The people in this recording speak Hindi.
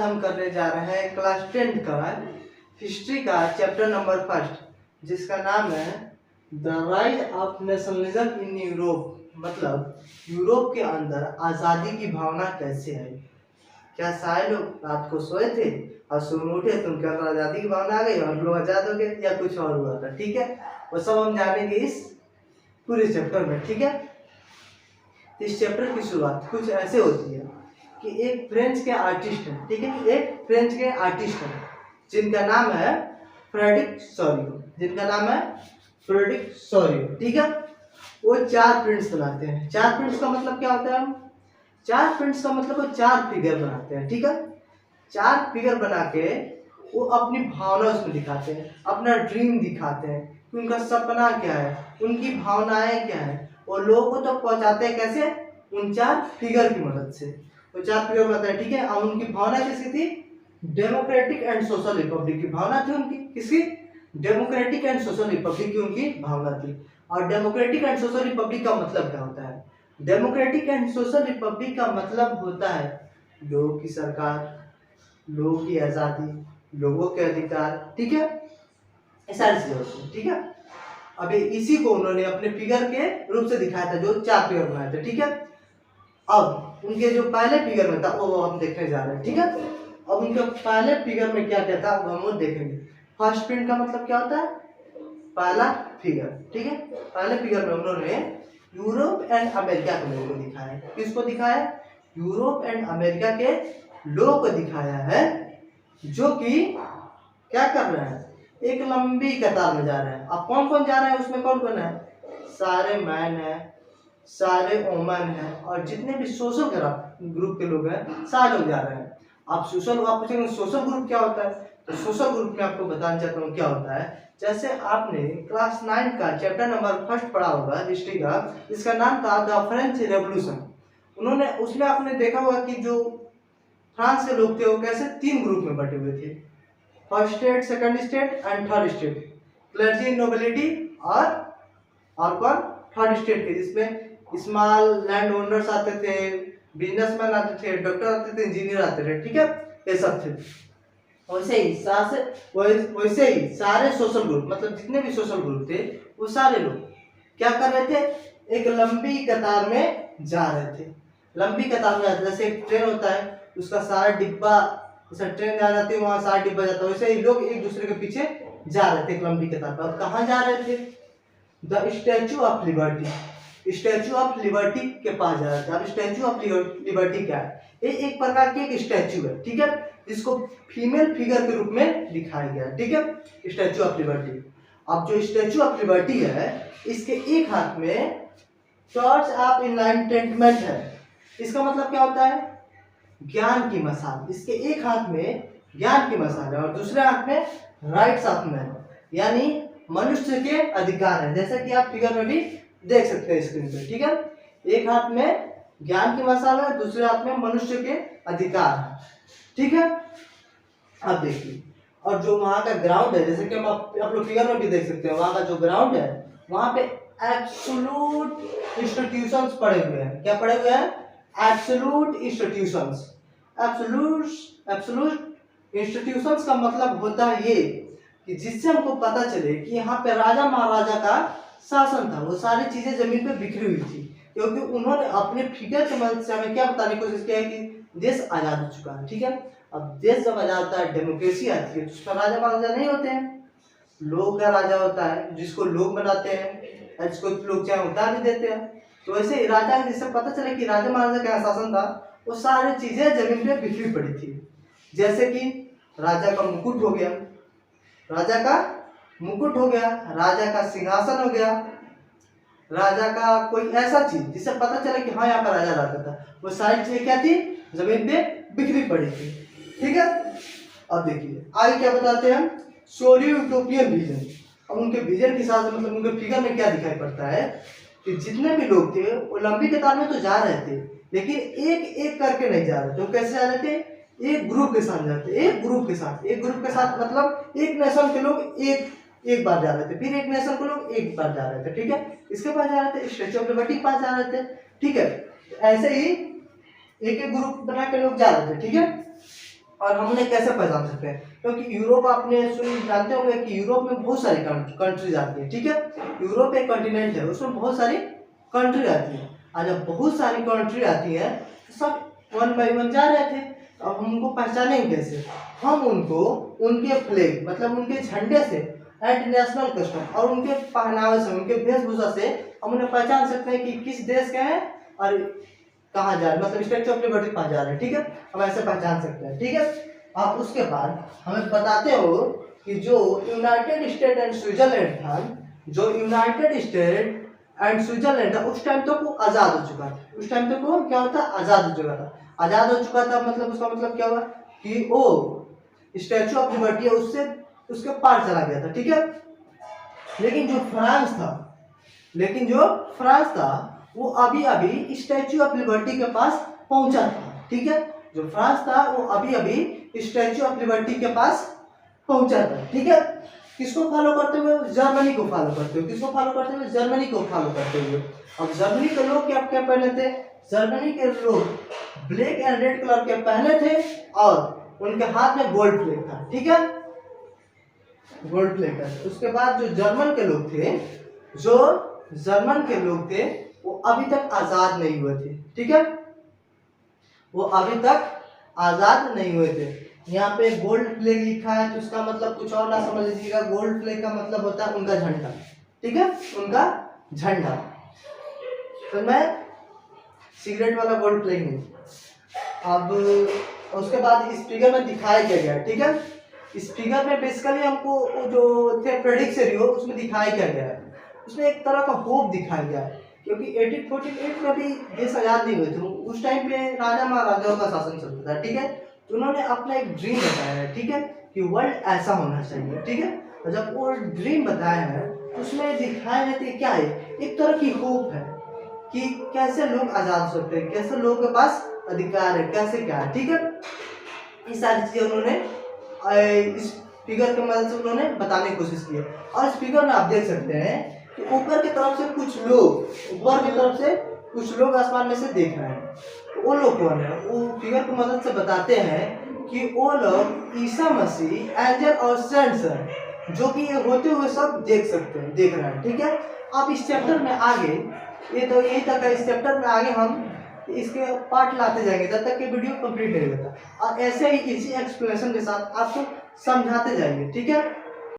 हम करने जा रहे हैं क्लास 10 का हिस्ट्री का चैप्टर नंबर 1 जिसका नाम है the rise of nationalism in Europe, मतलब यूरोप के अंदर आज़ादी की भावना कैसे है। क्या सारे लोग रात को सोए थे और सुबह उठे तो उनके अंदर आज़ादी की भावना आ गई और लोग आज़ाद हो गए, या कुछ और हुआ था। ठीक है, वो सब हम जानेंगे इस पूरे चैप्टर में। ठीक है, इस चैप्टर की शुरुआत कुछ ऐसे होती है कि एक फ्रेंच के आर्टिस्ट है। ठीक है, एक फ्रेंच के आर्टिस्ट है जिनका नाम है फ्रेडरिक सोरियो, जिनका नाम है फ्रेडरिक सोरियो। ठीक है, वो 4 प्रिंट्स बनाते हैं। 4 प्रिंट्स का मतलब क्या होता है? 4 प्रिंट्स का मतलब वो 4 फिगर बनाते हैं। ठीक है, 4 फिगर बना के वो अपनी भावना उसमें दिखाते हैं, अपना ड्रीम दिखाते हैं कि उनका सपना क्या है, उनकी भावनाएं क्या है, और लोगों को तो पहुंचाते हैं कैसे? उन 4 फिगर की मदद से। वो 4 फिगर बनाते हैं। ठीक है, और उनकी भावना किसकी थी? डेमोक्रेटिक एंड सोशल रिपब्लिक की भावना थी उनकी। किसकी? डेमोक्रेटिक एंड सोशल रिपब्लिक की उनकी भावना थी। और डेमोक्रेटिक एंड सोशल रिपब्लिक का मतलब क्या होता है? डेमोक्रेटिक एंड सोशल रिपब्लिक का मतलब होता है लोगों की सरकार, लोगों की आज़ादी, लोगों के अधिकार। ठीक है, ये सारी चीजें होती हैं। ठीक है, अभी इसी को उन्होंने अपने फिगर के रूप से दिखाया था, जो 4 फिगर बनाए थे। ठीक है, अब उनके जो पहले फिगर में था वो हम देखने जा रहे हैं। ठीक है, अब उनके पहले फिगर में क्या क्या था वो हम देखेंगे। फर्स्ट प्रिंट का मतलब क्या होता है? पहला फिगर। ठीक है, पहले फिगर में उन्होंने यूरोप एंड अमेरिका के लोगों को दिखाया है। किसको दिखाया? यूरोप एंड अमेरिका के लोगों को दिखाया है, जो कि क्या कर रहे हैं? एक लंबी कतार में जा रहे हैं। अब कौन कौन जा रहे हैं उसमें? कौन कौन है? सारे मैन है, सारे वोमन है, और जितने भी सोशल ग्रुप के लोग हैं सारे लोग जा रहे हैं। आप पूछेंगे सोशल ग्रुप क्या होता है? तो सोशल ग्रुप में आपको बताना चाहता हूँ क्या होता है। जैसे आपने क्लास 9 का चैप्टर नंबर 1 पढ़ा होगा हिस्ट्री का, जिसका नाम था द फ्रेंच रेवोल्यूशन। उन्होंने उसमें आपने देखा होगा कि जो फ्रांस के लोग थे वो कैसे 3 ग्रुप में बटे हुए थे। First state, second state and third state. Clergy, nobility और कौन? थर्ड स्टेट के, जिसमें स्मॉल लैंड ओनर्स आते थे, बिजनेसमैन आते थे, डॉक्टर आते थे, इंजीनियर आते थे। ठीक है, ये सब थे। वैसे ही सारे सोशल ग्रुप, मतलब जितने भी सोशल ग्रुप थे वो सारे लोग क्या कर रहे थे? एक लंबी कतार में जा रहे थे। लंबी कतार में जाते, जैसे एक ट्रेन होता है उसका सारा डिब्बा, जैसे ट्रेन जा जाती है वहां सारा डिब्बा जाता है, वैसे ही लोग एक दूसरे के पीछे जा रहे थे एक लंबी कतार पर। कहाँ जा रहे थे? The statue of liberty, statue of liberty के पास जा रहे थे। अब स्टैचू ऑफ लिबर्टी क्या है? ये एक प्रकार की एक स्टैचू है। ठीक है, जिसको फीमेल फिगर के रूप में दिखाया गया है। ठीक है, स्टैचू ऑफ लिबर्टी। अब जो स्टैचू ऑफ लिबर्टी है, इसके एक हाथ में टॉर्च ऑफ इनलाइटमेंट है। इसका मतलब क्या होता है? ज्ञान की मशाल। इसके एक हाथ में ज्ञान की मशाल है और दूसरे हाथ में राइट्स ऑफ मैन, यानी मनुष्य के अधिकार है, जैसा कि आप फिगर में भी देख सकते हैं स्क्रीन पे। ठीक है, एक हाथ में ज्ञान की मशाल है, दूसरे हाथ में मनुष्य के अधिकार है। ठीक है, अब देखिए, और जो वहां का ग्राउंड है, जैसे कि हम आप लोग फिगर में भी देख सकते हैं, वहां का जो ग्राउंड है वहां पे एब्सोल्यूट इंस्टीट्यूशंस पड़े हुए हैं। क्या पड़े हुए हैं? Absolute institutions. एब्सोल्यूट इंस्टीट्यूशंस का मतलब होता है ये कि जिससे हमको पता चले कि यहाँ पे राजा महाराजा का शासन था। वो सारी चीजें जमीन पे बिखरी हुई थी, क्योंकि उन्होंने अपने फिगर की मदद से हमें क्या बताने की कोशिश किया है कि देश आजाद हो चुका है। ठीक है, अब देश जब आजाद होता है, डेमोक्रेसी आती है, तो उसमें राजा महाराजा नहीं होते हैं, लोग का राजा होता है, जिसको लोग बनाते हैं, जिसको लोग चाहे उतार भी देते हैं। तो वैसे राजा, जिससे पता चले कि राजा महाराजा का शासन था, वो सारी चीजें जमीन पे बिखरी पड़ी थी। जैसे कि राजा का मुकुट हो गया, राजा का मुकुट हो गया, राजा का सिंहासन हो गया, राजा का कोई ऐसा चीज जिससे पता चले कि हाँ यहाँ पर राजा रहता था, वो सारी चीजें क्या थी? जमीन पे बिखरी पड़ी थी। ठीक है, अब देखिए आगे क्या बताते हैं हम, सोरियो यूटोपियन विजन। अब उनके विजन के साथ, मतलब उनके फिगर में क्या दिखाई पड़ता है कि जितने भी लोग थे वो लंबी कतार में तो जा रहे थे, लेकिन एक एक करके नहीं जा रहे थे। वो कैसे जा रहे थे? एक ग्रुप के साथ जाते, एक ग्रुप के साथ मतलब एक नेशन के लोग एक बार जा रहे थे, फिर एक नेशन के लोग एक बार जा रहे थे। ठीक है, इसके पास जा रहे थे, स्टैचू ऑफ लिबर्टी के पास जा रहे थे। ठीक है, ऐसे ही एक एक ग्रुप बना के लोग जा रहे थे। ठीक है, और हम उन्हें कैसे पहचान सकते हैं, क्योंकि यूरोप आपने जानते होंगे कि यूरोप में बहुत सारी कंट्रीज आती है, ठीक है। यूरोप एक कॉन्टिनेंट है, उसमें बहुत सारी कंट्री आती है, और जब बहुत सारी कंट्री आती है तो सब वन बाई वन जा रहे थे, अब हम उनको पहचानेंगे कैसे? हम उनको उनके फ्लैग मतलब उनके झंडे से एंड नेशनल कस्टम और उनके पहनावे से, उनके वेशभूषा से हम उन्हें पहचान सकते हैं कि किस देश के हैं और कहाँ जा रहे हैं, मतलब स्टैच्यू ऑफ लिबर्टी कहाँ जा रहे हैं, ठीक है। हम ऐसे पहचान सकते हैं, ठीक है। अब उसके बाद हमें बताते हो कि जो यूनाइटेड स्टेट एंड स्विट्जरलैंड था, जो यूनाइटेड स्टेट एंड स्विट्जरलैंड था, उस टाइम तक वो आज़ाद हो चुका था। उस टाइम तक वो क्या होता, आज़ाद हो चुका था। आज़ाद हो चुका था मतलब उसका मतलब क्या हुआ कि वो स्टैच्यू ऑफ लिबर्टी है उससे उसके पार चला गया था, ठीक है। लेकिन जो फ्रांस था वो अभी अभी स्टैच्यू ऑफ लिबर्टी के पास पहुंचा था, ठीक है। जो फ्रांस था वो अभी अभी स्टैच्यू ऑफ लिबर्टी के पास पहुंचा था, ठीक है। किसको फॉलो करते हुए? जर्मनी को फॉलो करते हुए। किसको फॉलो करते हुए? जर्मनी को फॉलो करते हुए। अब जर्मनी के लोग क्या क्या पहने थे? जर्मनी के लोग ब्लैक एंड रेड कलर के पहने थे और उनके हाथ में गोल्ड फ्लैग था, ठीक है, गोल्ड फ्लैग था। उसके बाद जो जर्मन के लोग थे वो अभी तक आजाद नहीं हुए थे, ठीक है, वो अभी तक आजाद नहीं हुए थे। यहाँ पे गोल्ड फ्लैग लिखा है तो इसका मतलब कुछ और ना समझ लीजिएगा। गोल्ड फ्लैग का मतलब होता है उनका झंडा, ठीक है, उनका झंडा। तो मैं सिगरेट वाला गोल्ड फ्लैग नहीं। अब उसके बाद इस फिगर में दिखाया क्या गया, ठीक है। इस फिगर में बेसिकली हमको जो थे प्रेडिक्ट सीरीज उसमें दिखाया क्या गया है, उसमें एक तरह का होप दिखाया गया है, क्योंकि 1848 में भी देश आजाद नहीं हुए थे। उस टाइम पे राजा महाराजाओं का शासन चलता था, ठीक है। तो उन्होंने अपना एक ड्रीम बताया है, ठीक है, कि वर्ल्ड ऐसा होना चाहिए, ठीक है। और जब वो ड्रीम बताया है उसमें दिखाया है कि क्या है, एक तरह की होप है कि कैसे लोग आजाद हो सकते हैं, कैसे लोगों के पास अधिकार है, कैसे क्या है, ठीक है। ये सारी चीजें उन्होंने इस फिगर की मदद से उन्होंने बताने की कोशिश की है। और इस फिगर में आप देख सकते हैं कि ऊपर की तरफ से कुछ लोग आसमान में से देख रहे हैं। तो वो लोग कौन है? वो फिगर की मदद से बताते हैं कि वो लोग ईसा मसीह, एंजल और सेंट्स हैं, जो कि ये होते हुए सब देख रहे हैं, ठीक है। आप इस चैप्टर में आगे ये तो यही तक है। इस चैप्टर में आगे हम इसके पार्ट लाते जाएंगे जब तक कि वीडियो कंप्लीट नहीं होता, और ऐसे ही इसी एक्सप्लेनेशन के साथ आपको समझाते जाएंगे, ठीक है।